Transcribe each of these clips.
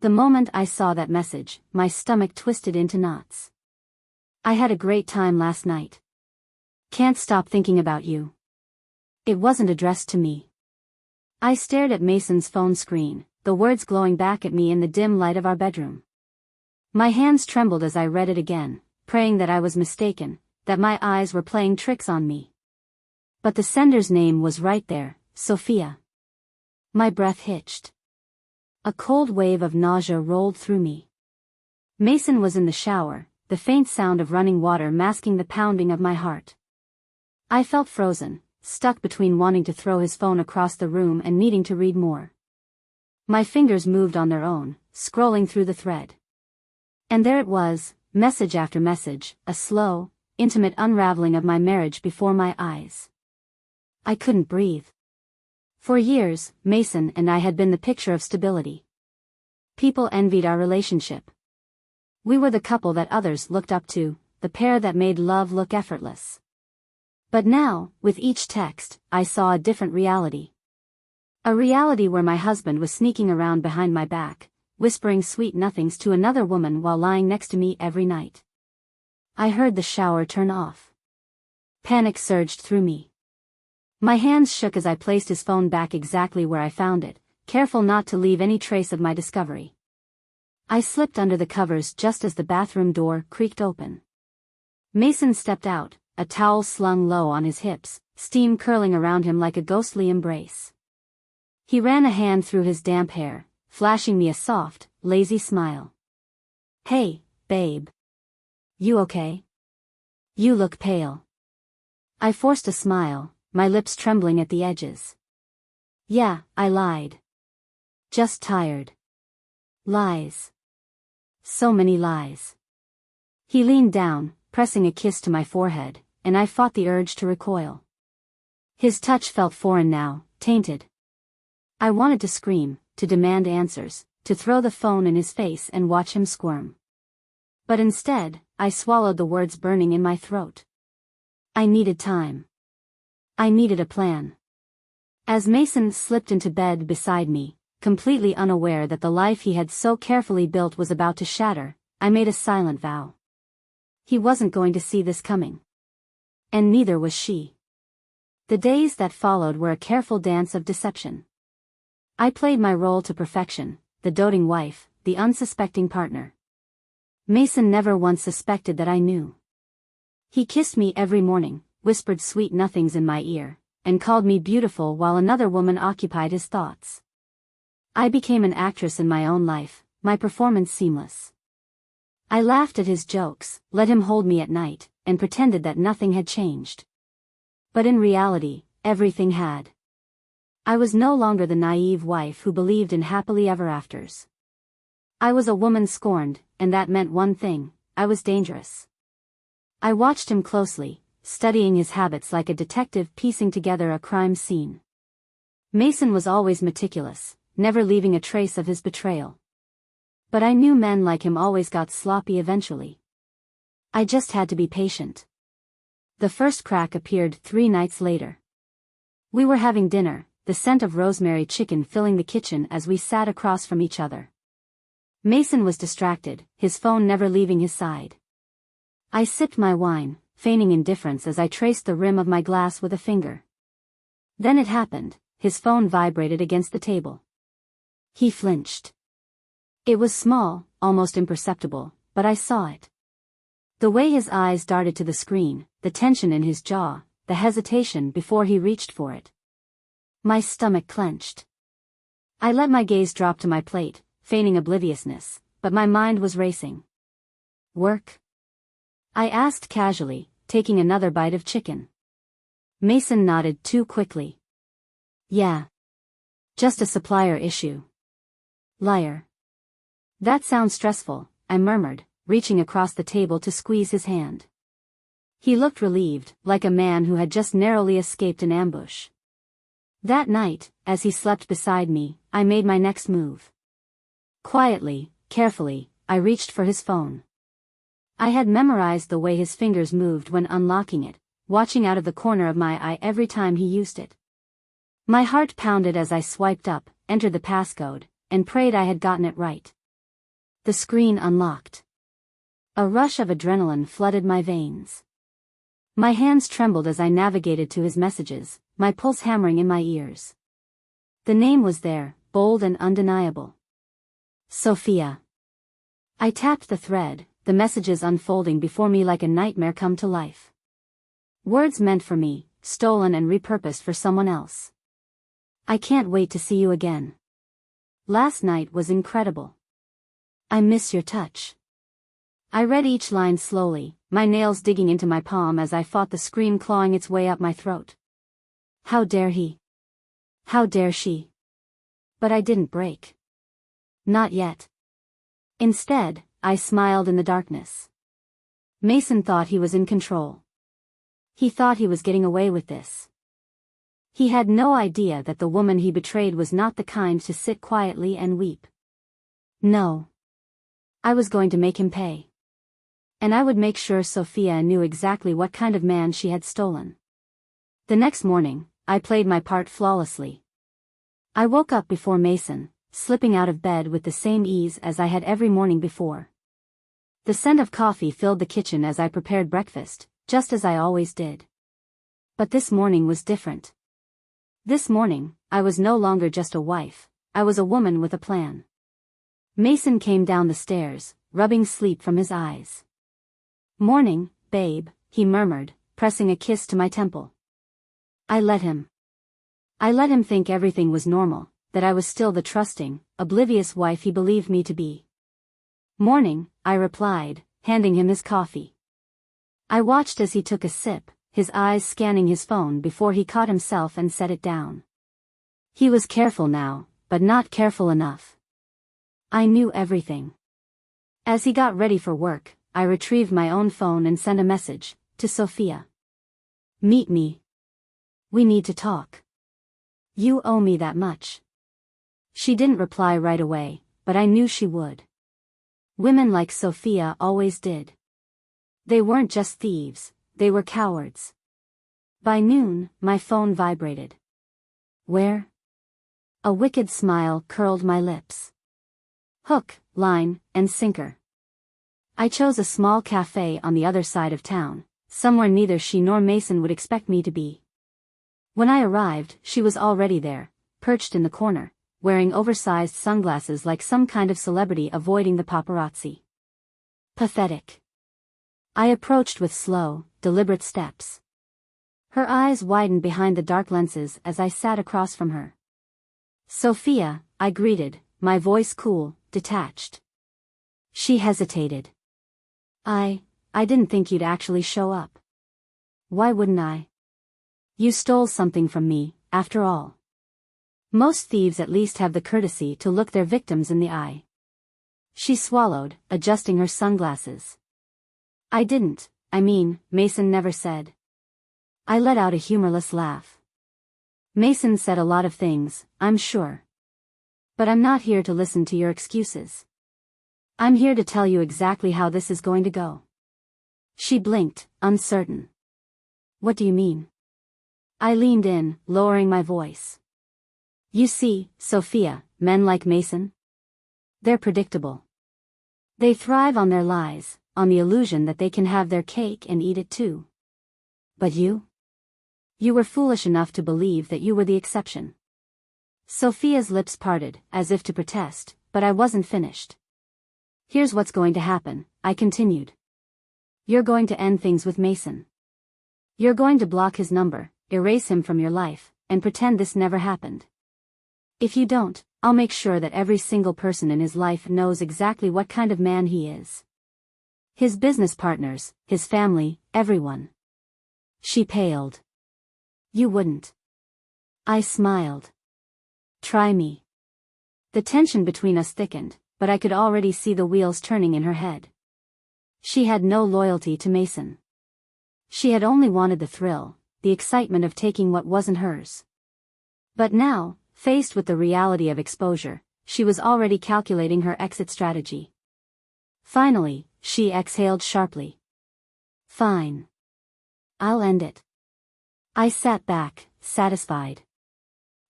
The moment I saw that message, my stomach twisted into knots. I had a great time last night. Can't stop thinking about you. It wasn't addressed to me. I stared at Mason's phone screen, the words glowing back at me in the dim light of our bedroom. My hands trembled as I read it again, praying that I was mistaken, that my eyes were playing tricks on me. But the sender's name was right there, Sofia. My breath hitched. A cold wave of nausea rolled through me. Mason was in the shower, the faint sound of running water masking the pounding of my heart. I felt frozen, stuck between wanting to throw his phone across the room and needing to read more. My fingers moved on their own, scrolling through the thread. And there it was, message after message, a slow, intimate unraveling of my marriage before my eyes. I couldn't breathe. For years, Mason and I had been the picture of stability. People envied our relationship. We were the couple that others looked up to, the pair that made love look effortless. But now, with each text, I saw a different reality. A reality where my husband was sneaking around behind my back, whispering sweet nothings to another woman while lying next to me every night. I heard the shower turn off. Panic surged through me. My hands shook as I placed his phone back exactly where I found it, careful not to leave any trace of my discovery. I slipped under the covers just as the bathroom door creaked open. Mason stepped out, a towel slung low on his hips, steam curling around him like a ghostly embrace. He ran a hand through his damp hair, flashing me a soft, lazy smile. "Hey, babe. You okay? You look pale." I forced a smile, my lips trembling at the edges. "Yeah," I lied. "Just tired." Lies. So many lies. He leaned down, pressing a kiss to my forehead, and I fought the urge to recoil. His touch felt foreign now, tainted. I wanted to scream, to demand answers, to throw the phone in his face and watch him squirm. But instead, I swallowed the words burning in my throat. I needed time. I needed a plan. As Mason slipped into bed beside me, completely unaware that the life he had so carefully built was about to shatter, I made a silent vow. He wasn't going to see this coming. And neither was she. The days that followed were a careful dance of deception. I played my role to perfection, the doting wife, the unsuspecting partner. Mason never once suspected that I knew. He kissed me every morning, whispered sweet nothings in my ear, and called me beautiful while another woman occupied his thoughts. I became an actress in my own life, my performance seamless. I laughed at his jokes, let him hold me at night, and pretended that nothing had changed. But in reality, everything had. I was no longer the naive wife who believed in happily ever afters. I was a woman scorned, and that meant one thing: I was dangerous. I watched him closely, studying his habits like a detective piecing together a crime scene. Mason was always meticulous, never leaving a trace of his betrayal. But I knew men like him always got sloppy eventually. I just had to be patient. The first crack appeared 3 nights later. We were having dinner, the scent of rosemary chicken filling the kitchen as we sat across from each other. Mason was distracted, his phone never leaving his side. I sipped my wine, feigning indifference as I traced the rim of my glass with a finger. Then it happened, his phone vibrated against the table. He flinched. It was small, almost imperceptible, but I saw it. The way his eyes darted to the screen, the tension in his jaw, the hesitation before he reached for it. My stomach clenched. I let my gaze drop to my plate, feigning obliviousness, but my mind was racing. "Work?" I asked casually, taking another bite of chicken. Mason nodded too quickly. "Yeah. Just a supplier issue." "Liar." "That sounds stressful," I murmured, reaching across the table to squeeze his hand. He looked relieved, like a man who had just narrowly escaped an ambush. That night, as he slept beside me, I made my next move. Quietly, carefully, I reached for his phone. I had memorized the way his fingers moved when unlocking it, watching out of the corner of my eye every time he used it. My heart pounded as I swiped up, entered the passcode, and prayed I had gotten it right. The screen unlocked. A rush of adrenaline flooded my veins. My hands trembled as I navigated to his messages, my pulse hammering in my ears. The name was there, bold and undeniable. Sofia. I tapped the thread, the messages unfolding before me like a nightmare come to life. Words meant for me, stolen and repurposed for someone else. I can't wait to see you again. Last night was incredible. I miss your touch. I read each line slowly, my nails digging into my palm as I fought the scream clawing its way up my throat. How dare he? How dare she? But I didn't break. Not yet. Instead, I smiled in the darkness. Mason thought he was in control. He thought he was getting away with this. He had no idea that the woman he betrayed was not the kind to sit quietly and weep. No. I was going to make him pay. And I would make sure Sofia knew exactly what kind of man she had stolen. The next morning, I played my part flawlessly. I woke up before Mason, slipping out of bed with the same ease as I had every morning before. The scent of coffee filled the kitchen as I prepared breakfast, just as I always did. But this morning was different. This morning, I was no longer just a wife, I was a woman with a plan. Mason came down the stairs, rubbing sleep from his eyes. "Morning, babe," he murmured, pressing a kiss to my temple. I let him think everything was normal, that I was still the trusting, oblivious wife he believed me to be. "Morning," I replied, handing him his coffee. I watched as he took a sip, his eyes scanning his phone before he caught himself and set it down. He was careful now, but not careful enough. I knew everything. As he got ready for work, I retrieved my own phone and sent a message, to Sofia. "Meet me. We need to talk. You owe me that much." She didn't reply right away, but I knew she would. Women like Sofia always did. They weren't just thieves, they were cowards. By noon, my phone vibrated. "Where?" A wicked smile curled my lips. Hook, line, and sinker. I chose a small cafe on the other side of town, somewhere neither she nor Mason would expect me to be. When I arrived, she was already there, perched in the corner, wearing oversized sunglasses like some kind of celebrity avoiding the paparazzi. Pathetic. I approached with slow, deliberate steps. Her eyes widened behind the dark lenses as I sat across from her. "Sofia," I greeted, my voice cool, detached. She hesitated. I didn't think you'd actually show up." "Why wouldn't I? You stole something from me, after all. Most thieves at least have the courtesy to look their victims in the eye." She swallowed, adjusting her sunglasses. "I didn't, Mason never said." I let out a humorless laugh. "Mason said a lot of things, I'm sure. But I'm not here to listen to your excuses. I'm here to tell you exactly how this is going to go." She blinked, uncertain. "What do you mean?" I leaned in, lowering my voice. "You see, Sofia, men like Mason? They're predictable. They thrive on their lies, on the illusion that they can have their cake and eat it too. But you? You were foolish enough to believe that you were the exception." Sofia's lips parted, as if to protest, but I wasn't finished. "Here's what's going to happen," I continued. "You're going to end things with Mason. You're going to block his number, erase him from your life, and pretend this never happened. If you don't, I'll make sure that every single person in his life knows exactly what kind of man he is. His business partners, his family, everyone." She paled. "You wouldn't." I smiled. "Try me." The tension between us thickened, but I could already see the wheels turning in her head. She had no loyalty to Mason. She had only wanted the thrill, the excitement of taking what wasn't hers. But now, faced with the reality of exposure, she was already calculating her exit strategy. Finally, she exhaled sharply. "Fine. I'll end it." I sat back, satisfied.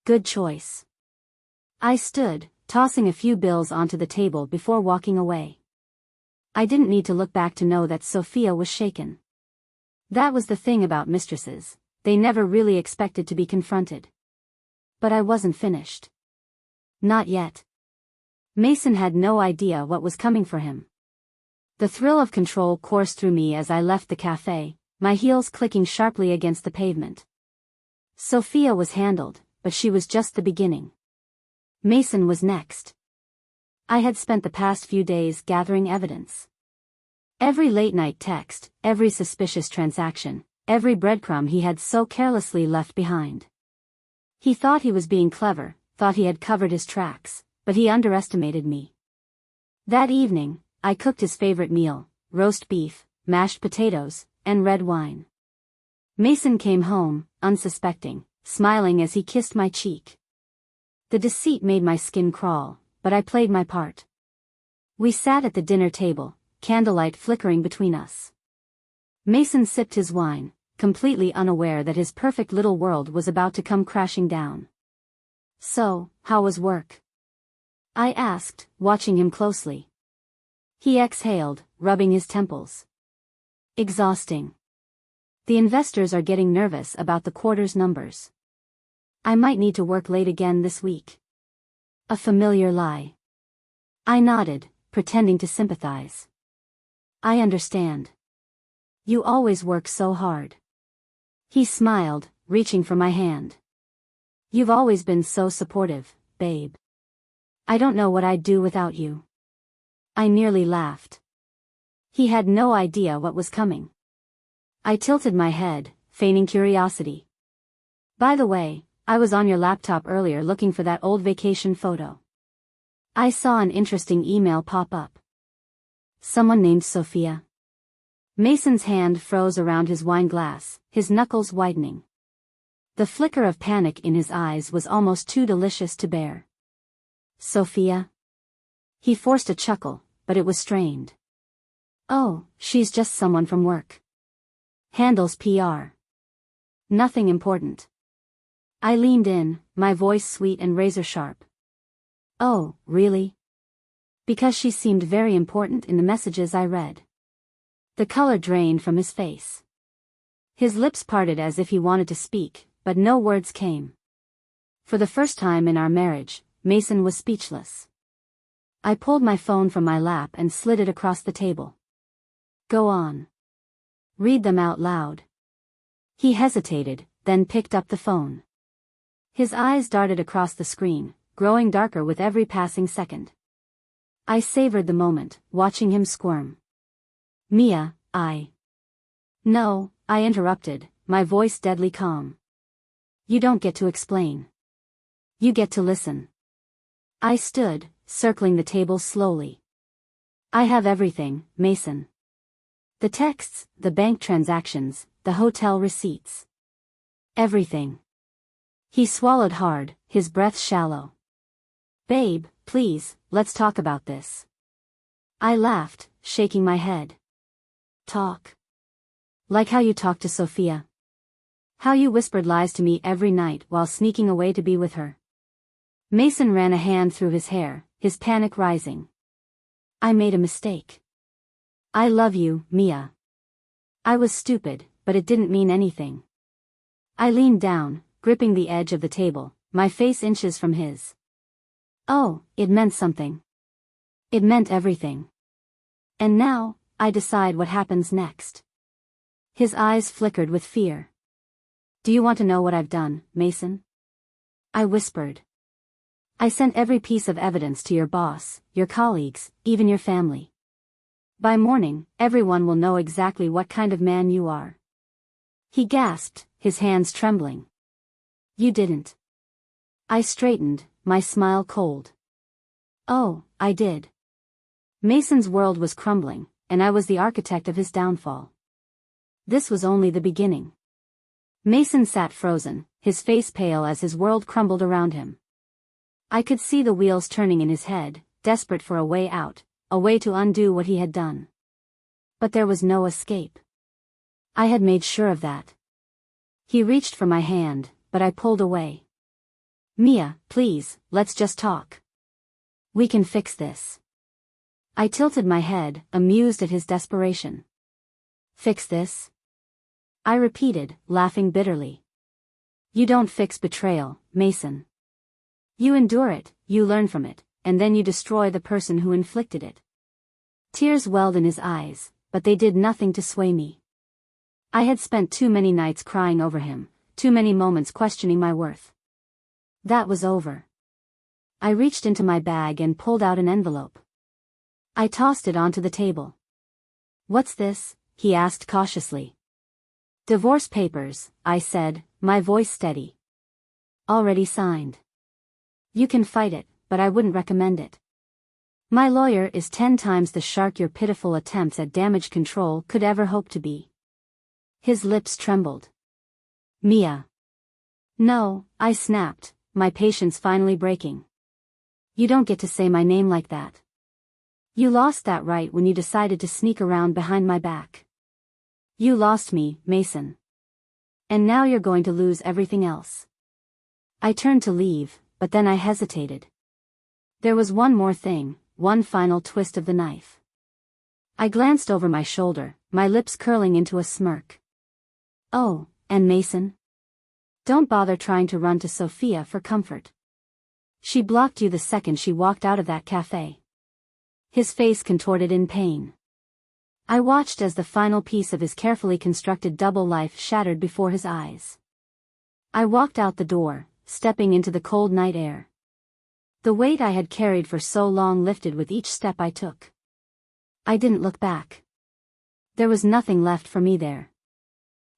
"Good choice." I stood, tossing a few bills onto the table before walking away. I didn't need to look back to know that Sofia was shaken. That was the thing about mistresses, they never really expected to be confronted. But I wasn't finished. Not yet. Mason had no idea what was coming for him. The thrill of control coursed through me as I left the cafe, my heels clicking sharply against the pavement. Sofia was handled, but she was just the beginning. Mason was next. I had spent the past few days gathering evidence. Every late-night text, every suspicious transaction, every breadcrumb he had so carelessly left behind. He thought he was being clever, thought he had covered his tracks, but he underestimated me. That evening, I cooked his favorite meal, roast beef, mashed potatoes, and red wine. Mason came home, unsuspecting, smiling as he kissed my cheek. The deceit made my skin crawl, but I played my part. We sat at the dinner table, candlelight flickering between us. Mason sipped his wine, completely unaware that his perfect little world was about to come crashing down. "So, how was work?" I asked, watching him closely. He exhaled, rubbing his temples. "Exhausting. The investors are getting nervous about the quarter's numbers. I might need to work late again this week." A familiar lie. I nodded, pretending to sympathize. "I understand. You always work so hard." He smiled, reaching for my hand. "You've always been so supportive, babe. I don't know what I'd do without you." I nearly laughed. He had no idea what was coming. I tilted my head, feigning curiosity. "By the way, I was on your laptop earlier looking for that old vacation photo. I saw an interesting email pop up. Someone named Sofia." Mason's hand froze around his wine glass, his knuckles whitening. The flicker of panic in his eyes was almost too delicious to bear. "Sofia?" He forced a chuckle, but it was strained. "Oh, she's just someone from work. Handles PR. Nothing important." I leaned in, my voice sweet and razor-sharp. "Oh, really?" Because she seemed very important in the messages I read. The color drained from his face. His lips parted as if he wanted to speak, but no words came. For the first time in our marriage, Mason was speechless. I pulled my phone from my lap and slid it across the table. "Go on. Read them out loud." He hesitated, then picked up the phone. His eyes darted across the screen, growing darker with every passing second. I savored the moment, watching him squirm. "Mia, No," I interrupted, my voice deadly calm. "You don't get to explain. You get to listen." I stood, circling the table slowly. "I have everything, Mason. The texts, the bank transactions, the hotel receipts. Everything." He swallowed hard, his breath shallow. "Babe, please, let's talk about this." I laughed, shaking my head. "Talk? Like how you talked to Sofia? How you whispered lies to me every night while sneaking away to be with her?" Mason ran a hand through his hair, his panic rising. "I made a mistake. I love you, Mia. I was stupid, but it didn't mean anything." I leaned down, gripping the edge of the table, my face inches from his. "Oh, it meant something. It meant everything. And now, I decide what happens next." His eyes flickered with fear. "Do you want to know what I've done, Mason?" I whispered. "I sent every piece of evidence to your boss, your colleagues, even your family. By morning, everyone will know exactly what kind of man you are." He gasped, his hands trembling. "You didn't." I straightened, my smile cold. "Oh, I did." Mason's world was crumbling, and I was the architect of his downfall. This was only the beginning. Mason sat frozen, his face pale as his world crumbled around him. I could see the wheels turning in his head, desperate for a way out, a way to undo what he had done. But there was no escape. I had made sure of that. He reached for my hand, but I pulled away. "Mia, please, let's just talk." We can fix this. I tilted my head, amused at his desperation. Fix this? I repeated, laughing bitterly. You don't fix betrayal, Mason. You endure it, you learn from it, and then you destroy the person who inflicted it. Tears welled in his eyes, but they did nothing to sway me. I had spent too many nights crying over him, too many moments questioning my worth. That was over. I reached into my bag and pulled out an envelope. I tossed it onto the table. What's this? He asked cautiously. Divorce papers, I said, my voice steady. Already signed. You can fight it, but I wouldn't recommend it. My lawyer is 10 times the shark your pitiful attempts at damage control could ever hope to be. His lips trembled. Mia. No, I snapped, my patience finally breaking. You don't get to say my name like that. You lost that right when you decided to sneak around behind my back. You lost me, Mason. And now you're going to lose everything else. I turned to leave, but then I hesitated. There was one more thing, one final twist of the knife. I glanced over my shoulder, my lips curling into a smirk. Oh, and Mason? Don't bother trying to run to Sofia for comfort. She blocked you the second she walked out of that cafe. His face contorted in pain. I watched as the final piece of his carefully constructed double life shattered before his eyes. I walked out the door, stepping into the cold night air. The weight I had carried for so long lifted with each step I took. I didn't look back. There was nothing left for me there.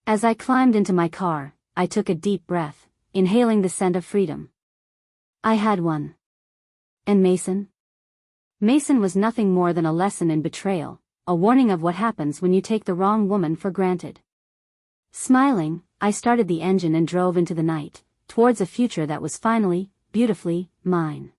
As I climbed into my car, I took a deep breath, inhaling the scent of freedom. I had won. And Mason? Mason was nothing more than a lesson in betrayal, a warning of what happens when you take the wrong woman for granted. Smiling, I started the engine and drove into the night, towards a future that was finally, beautifully, mine.